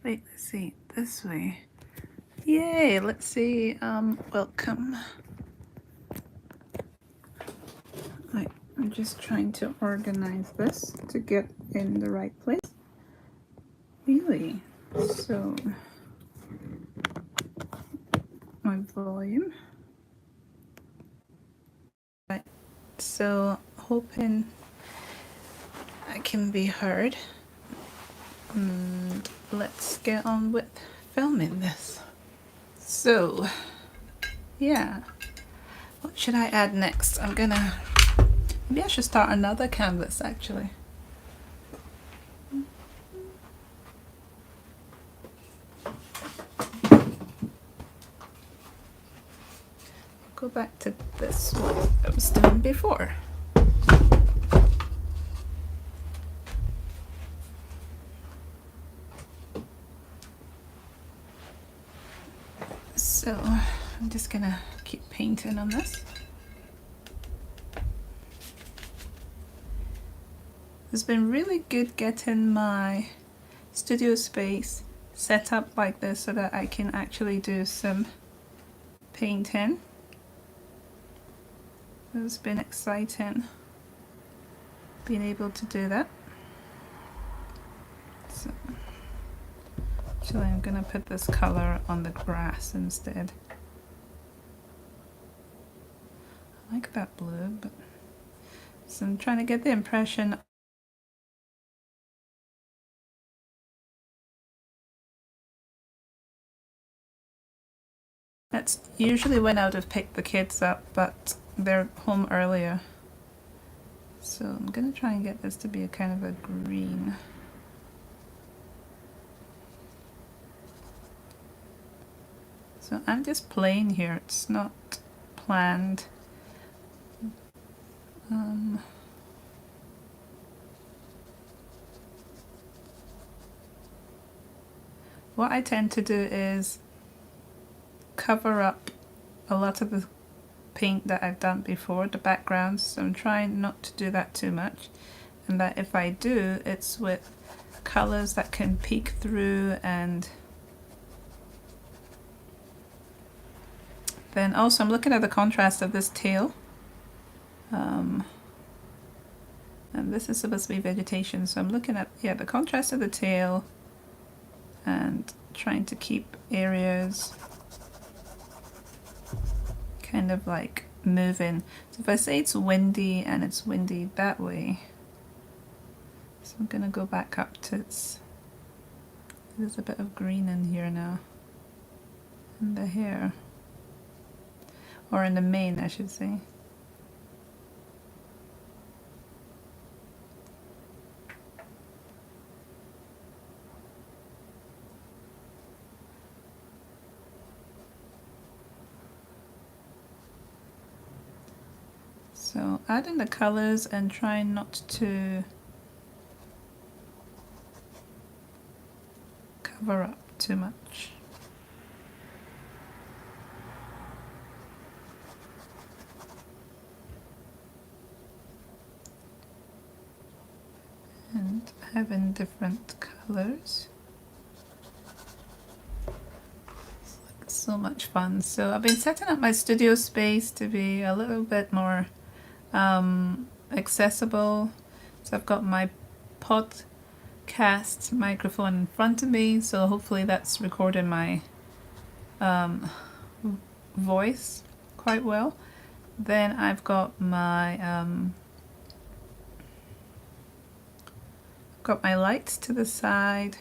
Wait, let's see. This way. Yay, let's see. Welcome. I'm just trying to organize this to get in the right place. Really? So, my volume. Right. So, hoping I can be heard. And let's get on with filming this. So, yeah. What should I add next? Maybe I should start another canvas actually. Go back to this one I was doing before. So I'm just gonna keep painting on this. It's been really good getting my studio space set up like this so that I can actually do some painting. It's been exciting being able to do that. So actually I'm gonna put this color on the grass instead. I like that blue, but so I'm trying to get the impression that's usually when I would have picked the kids up, but they're home earlier. So I'm gonna try and get this to be a kind of a green. So I'm just playing here, it's not planned. What I tend to do is cover up a lot of the paint that I've done before, the backgrounds, so I'm trying not to do that too much, and that if I do, it's with colors that can peek through. And then also I'm looking at the contrast of this tail, and this is supposed to be vegetation, so I'm looking at the contrast of the tail and trying to keep areas kind of like moving. So if I say it's windy and it's windy that way, so I'm gonna go back up to its, there's a bit of green in here now, in the hair, or in the mane I should say. So adding the colors and trying not to cover up too much. And having different colors. It's so much fun. So I've been setting up my studio space to be a little bit more accessible. So I've got my podcast microphone in front of me, so hopefully that's recording my voice quite well. Then I've got my lights to the side.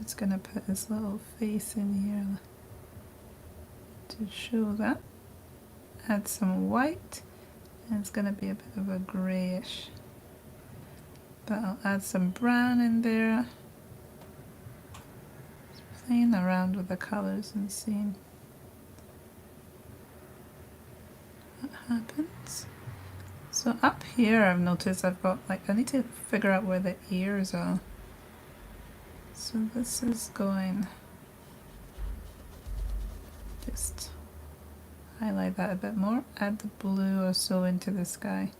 Just gonna put his little face in here to show that. Add some white, and it's gonna be a bit of a grayish, but I'll add some brown in there. Just playing around with the colors and seeing what happens. So up here I've noticed I've got like, I need to figure out where the ears are. So this is going, just highlight that a bit more, add the blue or so into the sky.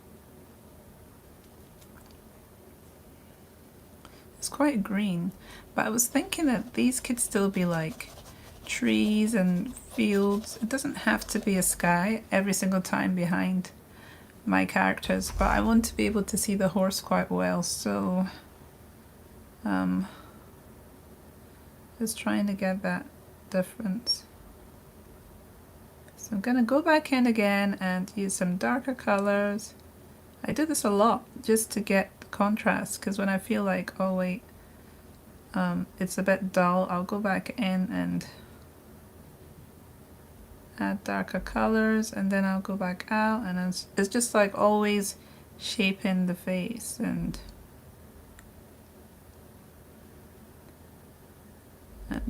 It's quite green, but I was thinking that these could still be like trees and fields. It doesn't have to be a sky every single time behind my characters, but I want to be able to see the horse quite well, so just trying to get that difference. So I'm gonna go back in again and use some darker colors. I do this a lot just to get the contrast, because when I feel like, oh wait, it's a bit dull, I'll go back in and add darker colors, and then I'll go back out, and it's just like always shaping the face and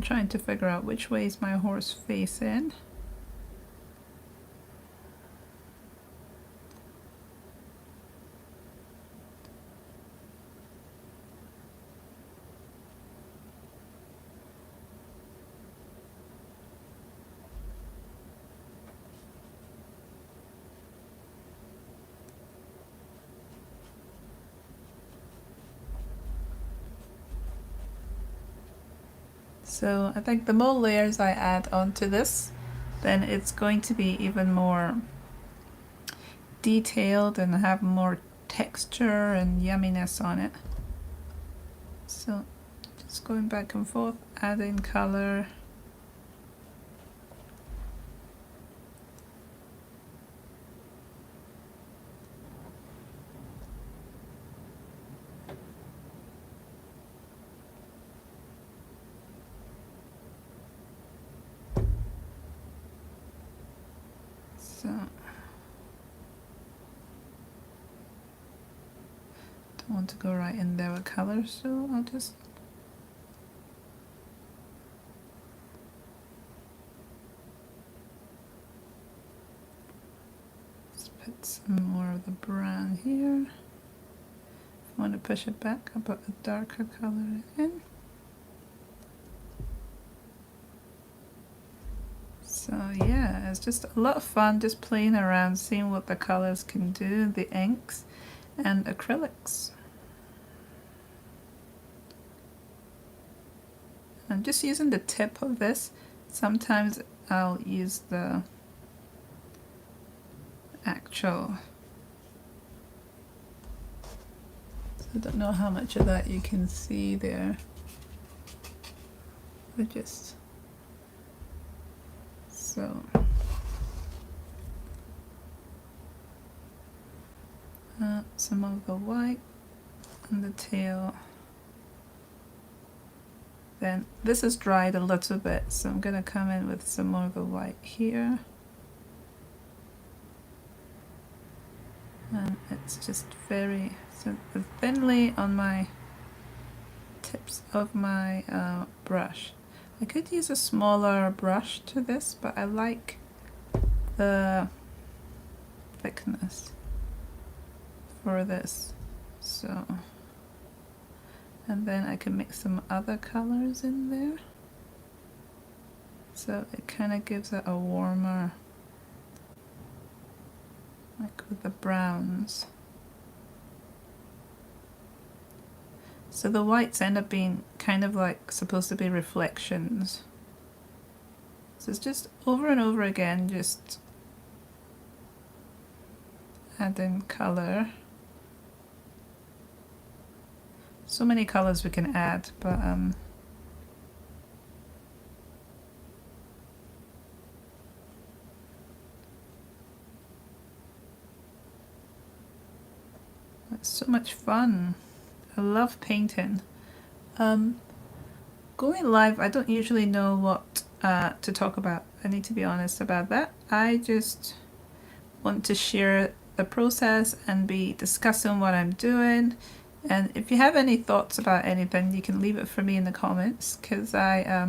trying to figure out which way is my horse facing. So I think the more layers I add onto this, then it's going to be even more detailed and have more texture and yumminess on it. So just going back and forth, adding color. So don't want to go right in there with color, so I'll just put some more of the brown here. If I want to push it back, I'll put a darker color in. So yeah, it's just a lot of fun just playing around, seeing what the colors can do, the inks and acrylics. I'm just using the tip of this. Sometimes I'll use the actual, so I don't know how much of that you can see there. I just, so some of the white on the tail. Then this is dried a little bit, so I'm going to come in with some more of the white here. And it's just very thinly on my tips of my brush. I could use a smaller brush to this, but I like the thickness for this. So, and then I can mix some other colors in there, so it kind of gives it a warmer, like with the browns. So the whites end up being kind of like supposed to be reflections. So it's just over and over again, just adding color. So many colors we can add, but it's so much fun. I love painting. Going live, I don't usually know what to talk about. I need to be honest about that. I just want to share the process and be discussing what I'm doing. And if you have any thoughts about anything, you can leave it for me in the comments, because I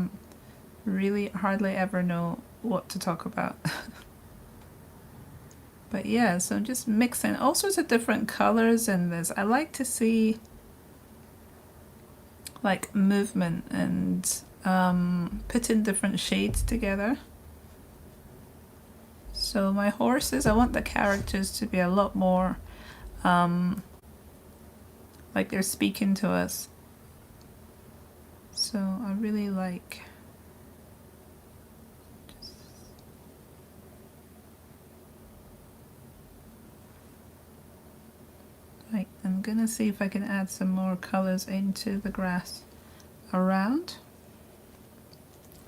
really hardly ever know what to talk about. But yeah, so I'm just mixing all sorts of different colors in this. I like to see like movement and putting different shades together. So my horses, I want the characters to be a lot more like they're speaking to us. So I really like right, I'm gonna see if I can add some more colors into the grass around.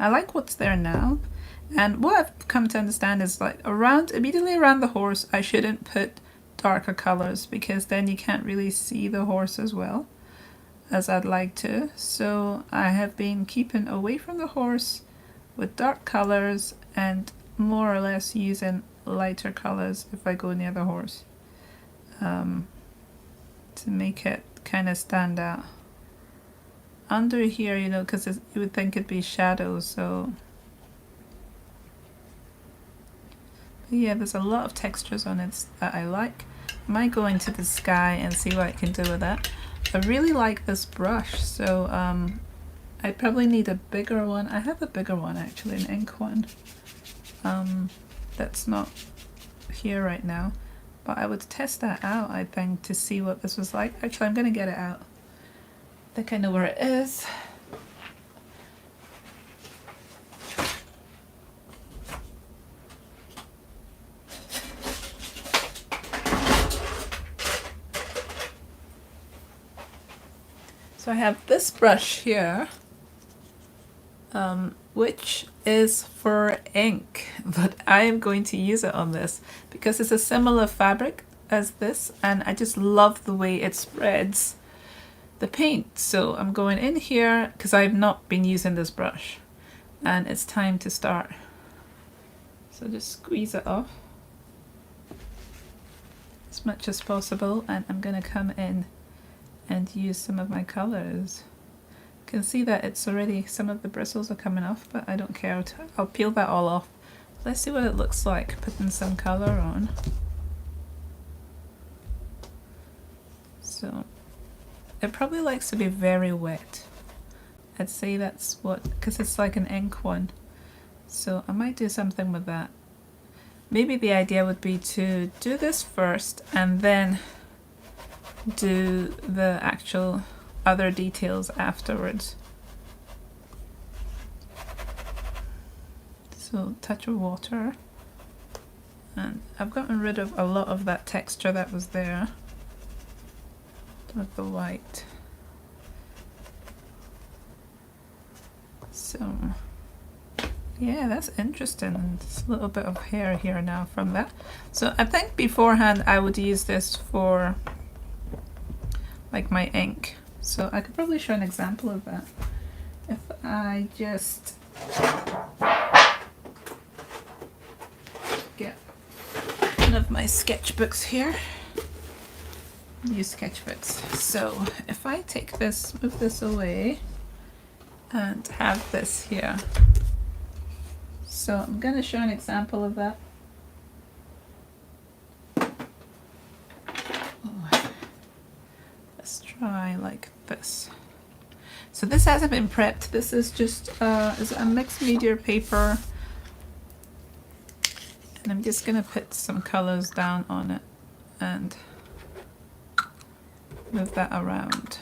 I like what's there now, and what I've come to understand is like immediately around the horse I shouldn't put darker colors because then you can't really see the horse as well as I'd like to. So I have been keeping away from the horse with dark colors and more or less using lighter colors if I go near the horse to make it kind of stand out. Under here, you know, because you would think it'd be shadows, so but yeah, there's a lot of textures on it that I like. I might go into the sky and see what I can do with that. I really like this brush, so I probably need a bigger one. I have a bigger one actually, an ink one. That's not here right now, but I would test that out, I think, to see what this was like. Actually, I'm gonna get it out. I think I know where it is. So I have this brush here, which is for ink, but I am going to use it on this because it's a similar fabric as this, and I just love the way it spreads the paint. So I'm going in here because I've not been using this brush and it's time to start. So just squeeze it off as much as possible, and I'm going to come in and use some of my colors. You can see that it's already, some of the bristles are coming off, but I don't care. I'll peel that all off. Let's see what it looks like putting some color on. So it probably likes to be very wet. I'd say that's what, because it's like an ink one. So I might do something with that. Maybe the idea would be to do this first and then do the actual other details afterwards. So touch of water, and I've gotten rid of a lot of that texture that was there with the white. So yeah, that's interesting. And there's a little bit of hair here now from that. So I think beforehand I would use this for like my ink. So I could probably show an example of that. If I just get one of my sketchbooks here. Use sketchbooks. So if I take this, move this away, and have this here. So I'm going to show an example of that. Let's try like this. So this hasn't been prepped. This is just is a mixed media paper, and I'm just going to put some colors down on it and move that around.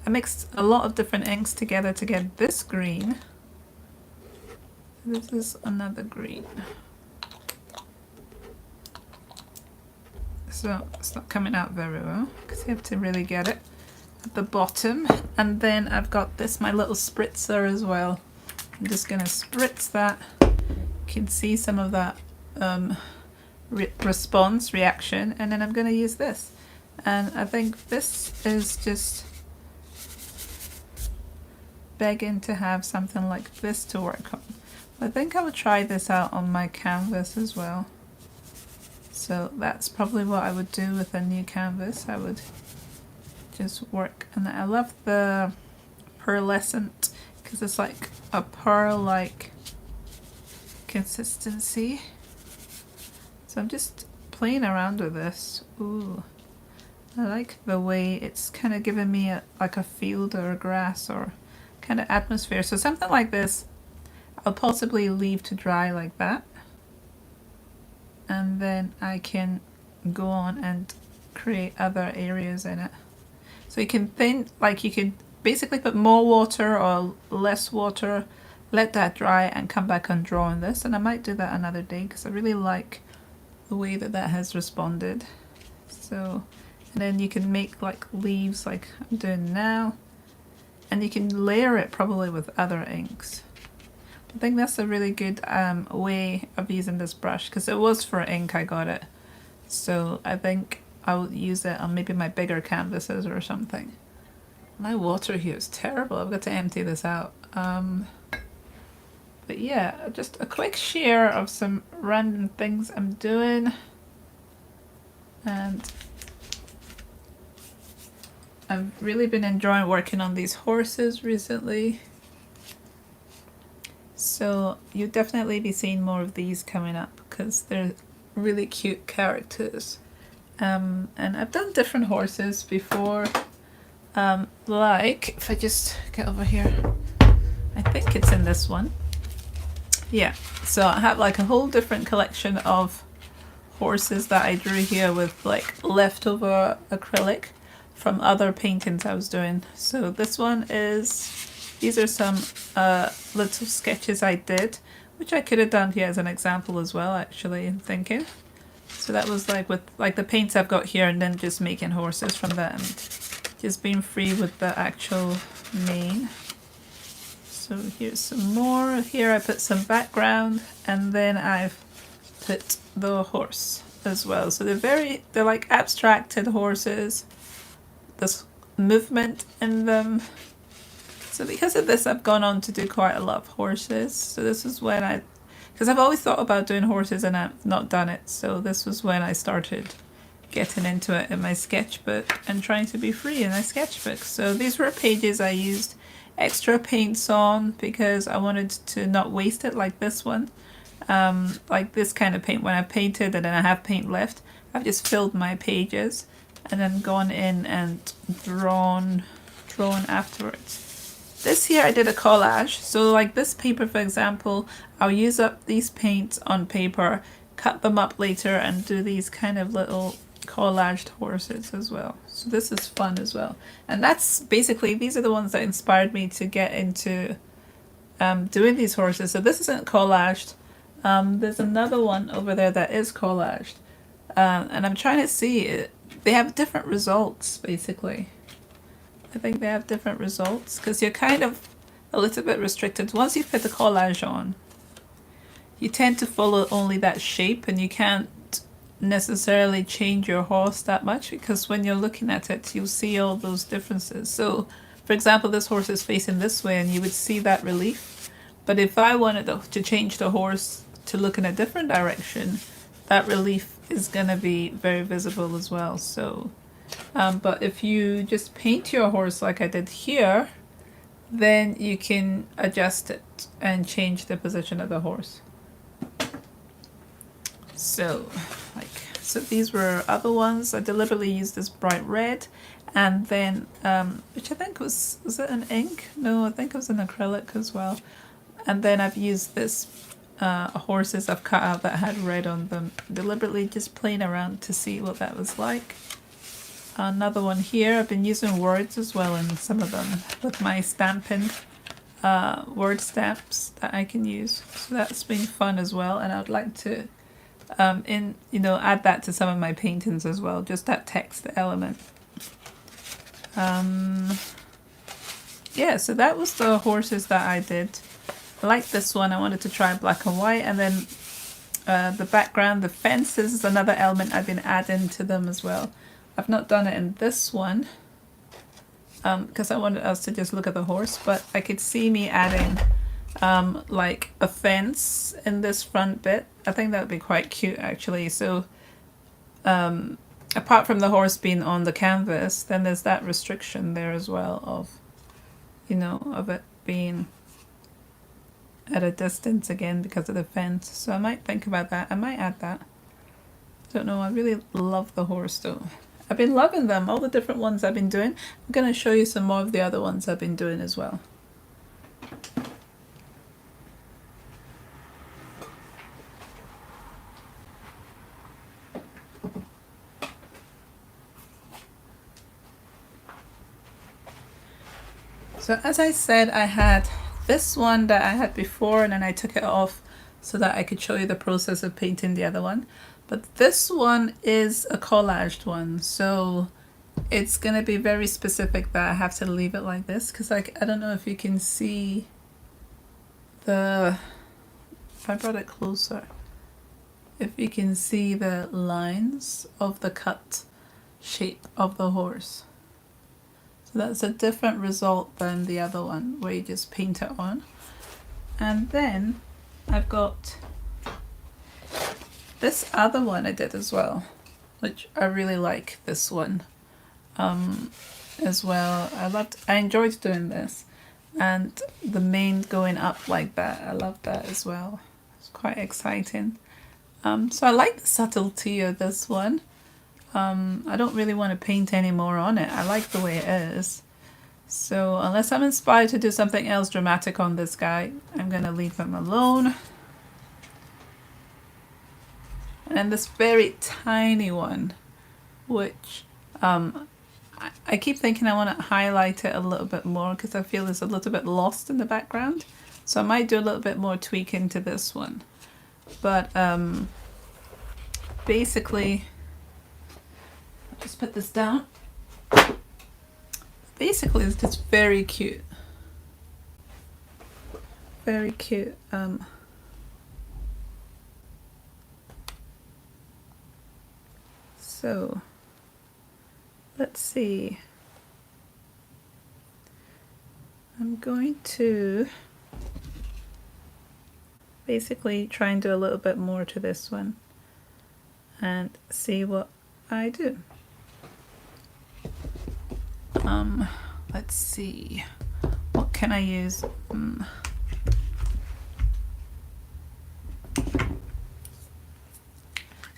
I mixed a lot of different inks together to get this green. This is another green. So it's not coming out very well because you have to really get it at the bottom. And then I've got this, my little spritzer as well. I'm just going to spritz that. You can see some of that reaction, and then I'm going to use this. And I think this is just begging to have something like this to work on. I think I would try this out on my canvas as well. So that's probably what I would do with a new canvas. I would just work, and I love the pearlescent because it's like a pearl-like consistency. So I'm just playing around with this. Ooh, I like the way it's kind of giving me like a field or a grass or kind of atmosphere. So something like this, I'll possibly leave to dry like that. And then I can go on and create other areas in it. So you can paint, like you could basically put more water or less water, let that dry and come back and draw on this. And I might do that another day because I really like the way that that has responded. So, and then you can make like leaves like I'm doing now. And you can layer it probably with other inks. I think that's a really good way of using this brush because it was for ink I got it. So I think I'll use it on maybe my bigger canvases or something. My water here is terrible. I've got to empty this out. But yeah, just a quick share of some random things I'm doing. And I've really been enjoying working on these horses recently. So you'll definitely be seeing more of these coming up because they're really cute characters. And I've done different horses before. Like, if I just get over here, I think it's in this one. Yeah, so I have like a whole different collection of horses that I drew here with like leftover acrylic from other paintings I was doing. So this one is, these are some little sketches I did, which I could have done here as an example as well, actually, I'm thinking. So that was like with like the paints I've got here and then just making horses from that and just being free with the actual mane. So here's some more. Here I put some background and then I've put the horse as well. So they're like abstracted horses. There's movement in them. So because of this I've gone on to do quite a lot of horses. So this is when because I've always thought about doing horses and I've not done it. So this was when I started getting into it in my sketchbook and trying to be free in my sketchbook. So these were pages I used extra paints on because I wanted to not waste it like this one. Like this kind of paint, when I painted and then I have paint left, I've just filled my pages and then gone in and drawn afterwards. This here I did a collage, so like this paper for example, I'll use up these paints on paper, cut them up later and do these kind of little collaged horses as well. So this is fun as well. And that's basically, these are the ones that inspired me to get into doing these horses. So this isn't collaged. There's another one over there that is collaged. And I'm trying to see it. They have different results basically. I think they have different results because you're kind of a little bit restricted. Once you put the collage on, you tend to follow only that shape and you can't necessarily change your horse that much because when you're looking at it, you'll see all those differences. So, for example, this horse is facing this way and you would see that relief. But if I wanted to change the horse to look in a different direction, that relief is going to be very visible as well. So, but if you just paint your horse like I did here, then you can adjust it and change the position of the horse. So these were other ones. I deliberately used this bright red and then, which I think was it an ink? No, I think it was an acrylic as well. And then I've used this horses I've cut out that had red on them, deliberately just playing around to see what that was like. Another one here, I've been using words as well in some of them with my stamping word stamps that I can use. So that's been fun as well, and I'd like to add that to some of my paintings as well, just that text element. Yeah, so that was the horses that I did. I like this one. I wanted to try black and white, and then the background, the fences is another element I've been adding to them as well. I've not done it in this one because I wanted us to just look at the horse, but I could see me adding like a fence in this front bit. I think that would be quite cute actually. So apart from the horse being on the canvas, then there's that restriction there as well of, of it being at a distance again because of the fence. So I might think about that. I might add that. Don't know. I really love the horse though. I've been loving them, all the different ones I've been doing. I'm going to show you some more of the other ones I've been doing as well. So as I said, I had this one that I had before, and then I took it off so that I could show you the process of painting the other one. But this one is a collaged one, so it's gonna be very specific that I have to leave it like this, because like I don't know if you can see the, if I brought it closer, if you can see the lines of the cut shape of the horse. So that's a different result than the other one where you just paint it on. And then I've got this other one I did as well, which I really like this one as well. I enjoyed doing this, and the mane going up like that, I love that as well. It's quite exciting. So I like the subtlety of this one. I don't really want to paint any more on it. I like the way it is. So unless I'm inspired to do something else dramatic on this guy, I'm going to leave him alone. And then this very tiny one, which I keep thinking I want to highlight it a little bit more because I feel it's a little bit lost in the background. So I might do a little bit more tweaking to this one. But basically, I'll just put this down. Basically, it's just very cute. Very cute. So let's see. I'm going to basically try and do a little bit more to this one and see what I do. Let's see. What can I use? I'm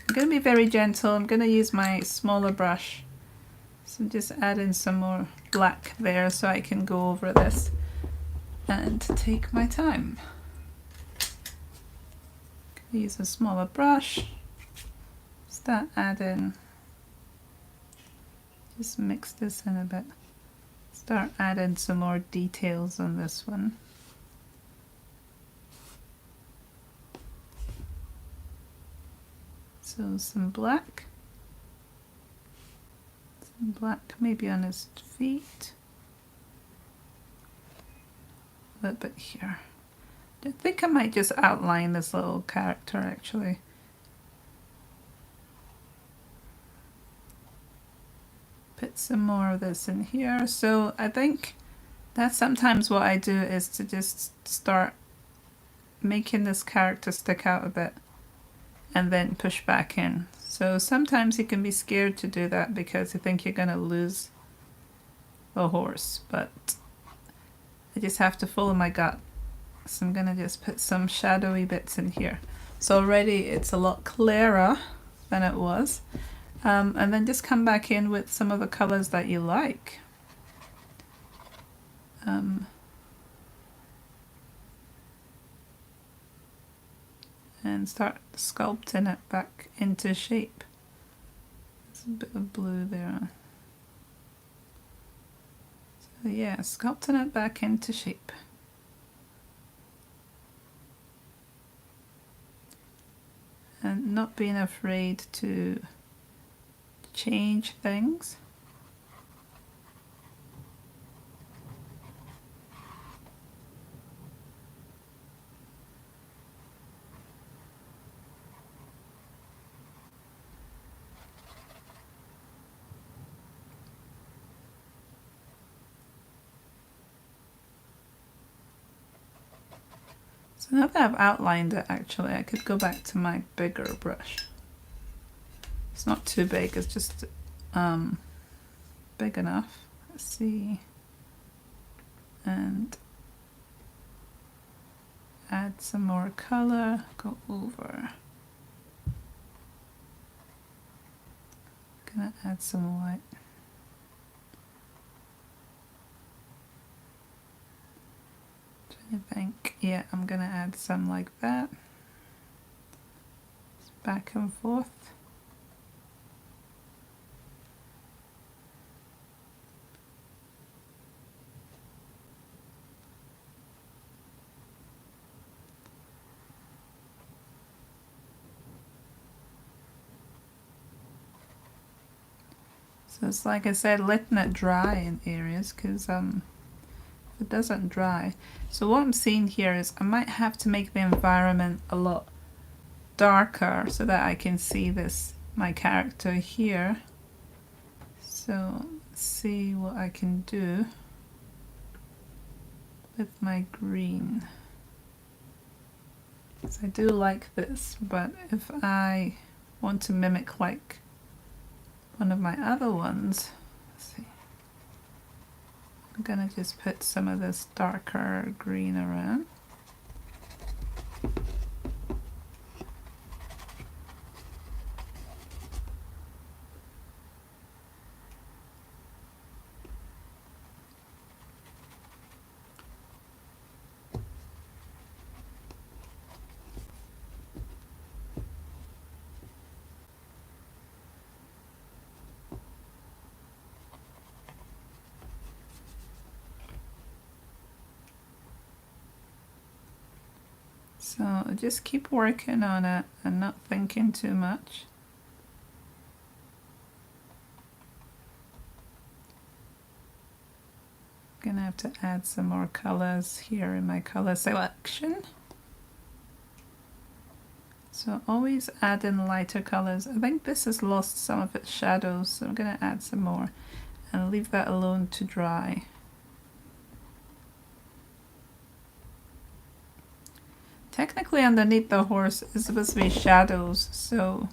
going to be very gentle. I'm going to use my smaller brush. So just add in some more black there so I can go over this and take my time. Use a smaller brush. Start adding. Just mix this in a bit. Start adding some more details on this one. So some black. Some black maybe on his feet. A little bit here. I think I might just outline this little character actually. Put some more of this in here. So I think that's sometimes what I do is to just start making this character stick out a bit and then push back in. So sometimes you can be scared to do that because you think you're going to lose the horse, but I just have to follow my gut. So I'm going to just put some shadowy bits in here. So already it's a lot clearer than it was. And then just come back in with some of the colors that you like. And start sculpting it back into shape. There's a bit of blue there. So yeah, sculpting it back into shape. And not being afraid to change things. So now that I've outlined it, actually, I could go back to my bigger brush. It's not too big, it's just big enough. Let's see. And add some more color, go over. Gonna add some white. I think, yeah, I'm gonna add some like that. Just back and forth. So it's like I said, letting it dry in areas, because if it doesn't dry. So what I'm seeing here is I might have to make the environment a lot darker so that I can see this, my character here. So let's see what I can do with my green. So I do like this, but if I want to mimic like one of my other ones, let's see. I'm gonna just put some of this darker green around. So just keep working on it and not thinking too much. Gonna have to add some more colors here in my color selection. So always add in lighter colors. I think this has lost some of its shadows, so I'm gonna add some more and leave that alone to dry. Technically underneath the horse is supposed to be shadows, so,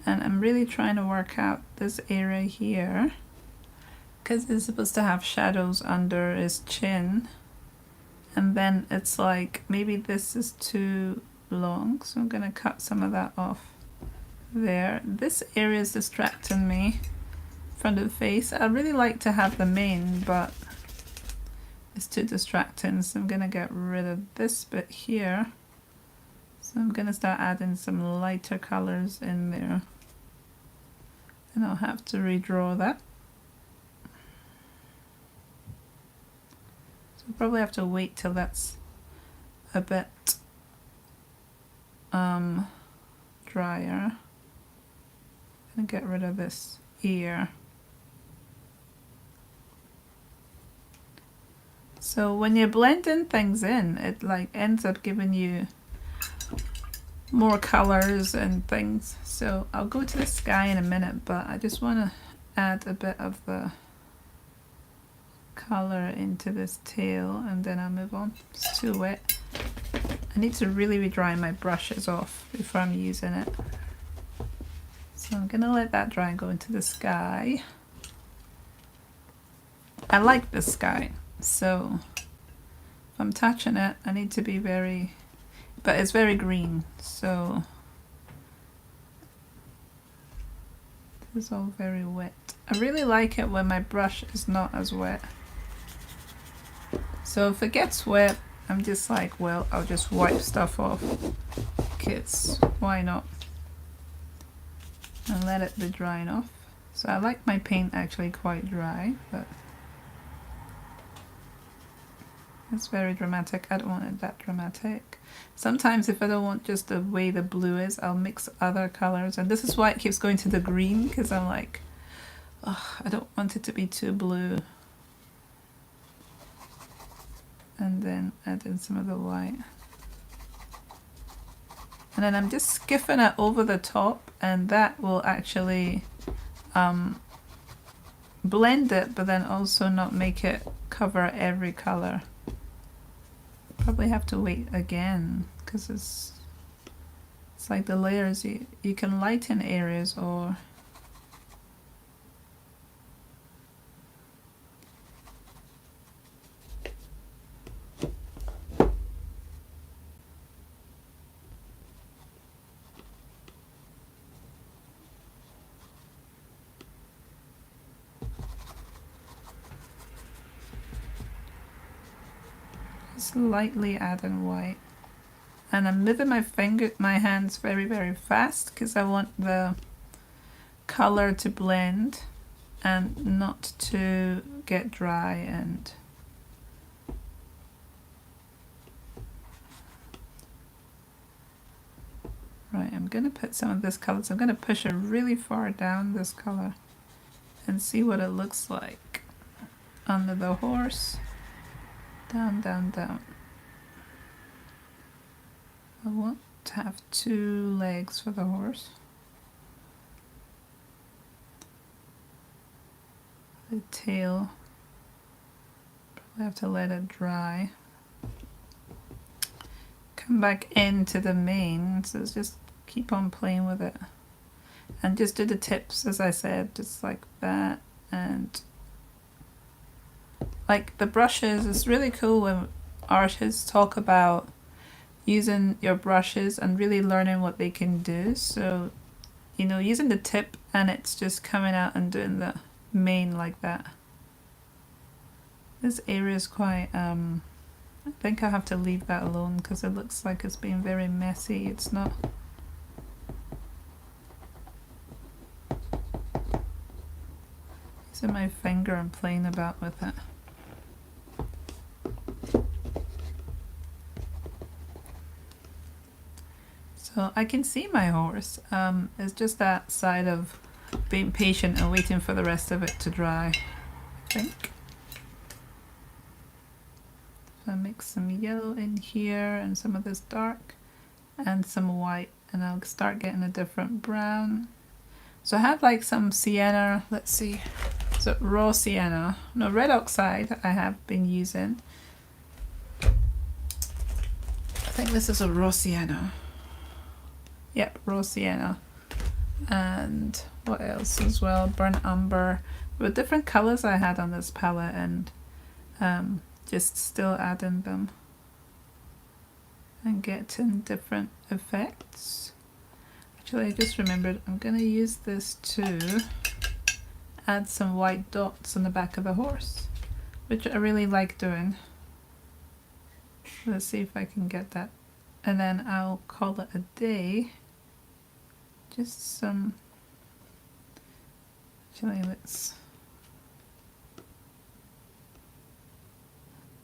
and I'm really trying to work out this area here because it's supposed to have shadows under his chin, and then it's like maybe this is too long, so I'm gonna cut some of that off there. This area is distracting me from the face. I really like to have the mane, but it's too distracting, so I'm gonna get rid of this bit here. So I'm gonna start adding some lighter colors in there, and I'll have to redraw that. So I'll probably have to wait till that's a bit drier and get rid of this ear. So when you're blending things in, it like ends up giving you more colors and things. So I'll go to the sky in a minute, but I just want to add a bit of the color into this tail and then I'll move on. It's too wet. I need to really be drying my brushes off before I'm using it. So I'm gonna let that dry and go into the sky. I like the sky, so if I'm touching it, I need to be very, but it's very green, so this is all very wet. I really like it when my brush is not as wet. So if it gets wet, I'm just like, well, I'll just wipe stuff off. Kids, why not? And let it be drying off. So I like my paint actually quite dry, but it's very dramatic. I don't want it that dramatic. Sometimes if I don't want just the way the blue is, I'll mix other colors. And this is why it keeps going to the green, because I'm like, oh, I don't want it to be too blue. And then add in some of the white. And then I'm just skiffing it over the top, and that will actually blend it, but then also not make it cover every color. Probably have to wait again because it's like the layers. You can lighten areas or lightly adding white, and I'm moving my hands very fast because I want the color to blend and not to get dry. And right, I'm gonna put some of this color, so I'm gonna push it really far down, this color, and see what it looks like. Under the horse, down, down, down. I want to have 2 legs for the horse. The tail, probably have to let it dry. Come back into the mane, so just keep on playing with it. And just do the tips, as I said, just like that. And like the brushes, it's really cool when artists talk about using your brushes and really learning what they can do. So, you know, using the tip and it's just coming out and doing the mane like that. This area is quite, I think I have to leave that alone because it looks like it's being very messy. It's not. Using my finger and playing about with it. So I can see my horse. It's just that side of being patient and waiting for the rest of it to dry, I think. So I mix some yellow in here and some of this dark and some white, and I'll start getting a different brown. So I have like some sienna, let's see, so raw sienna, no, red oxide I have been using. I think this is a raw sienna. Yep, raw sienna. And what else as well? Burnt umber. With different colours I had on this palette, and just still adding them and getting different effects. Actually, I just remembered I'm going to use this to add some white dots on the back of the horse, which I really like doing. Let's see if I can get that. And then I'll call it a day. Just some, actually let's,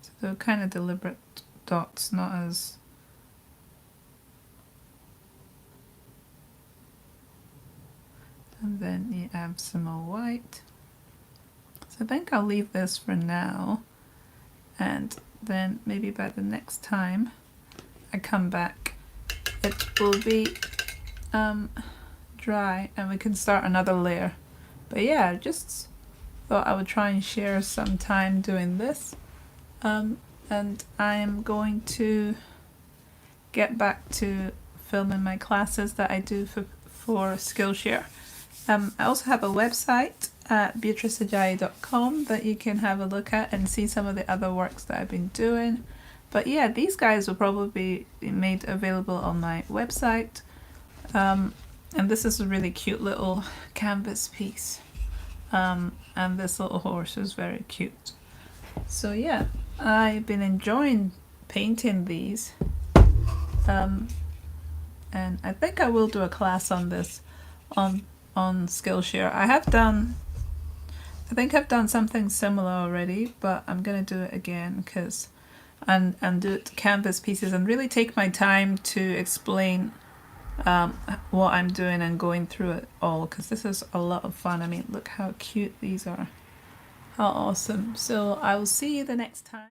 so they're kind of deliberate dots, not as, and then you have some more white. So I think I'll leave this for now, and then maybe by the next time I come back it will be dry and we can start another layer. But yeah, just thought I would try and share some time doing this, and I'm going to get back to filming my classes that I do for Skillshare. I also have a website at beatriceajayi.com that you can have a look at and see some of the other works that I've been doing. But yeah, these guys will probably be made available on my website. And this is a really cute little canvas piece. And this little horse is very cute. So yeah, I've been enjoying painting these. And I think I will do a class on this on Skillshare. I think I've done something similar already, but I'm gonna do it again because and do it canvas pieces and really take my time to explain what I'm doing and going through it all, because this is a lot of fun. I mean, look how cute these are. How awesome. So I will see you the next time.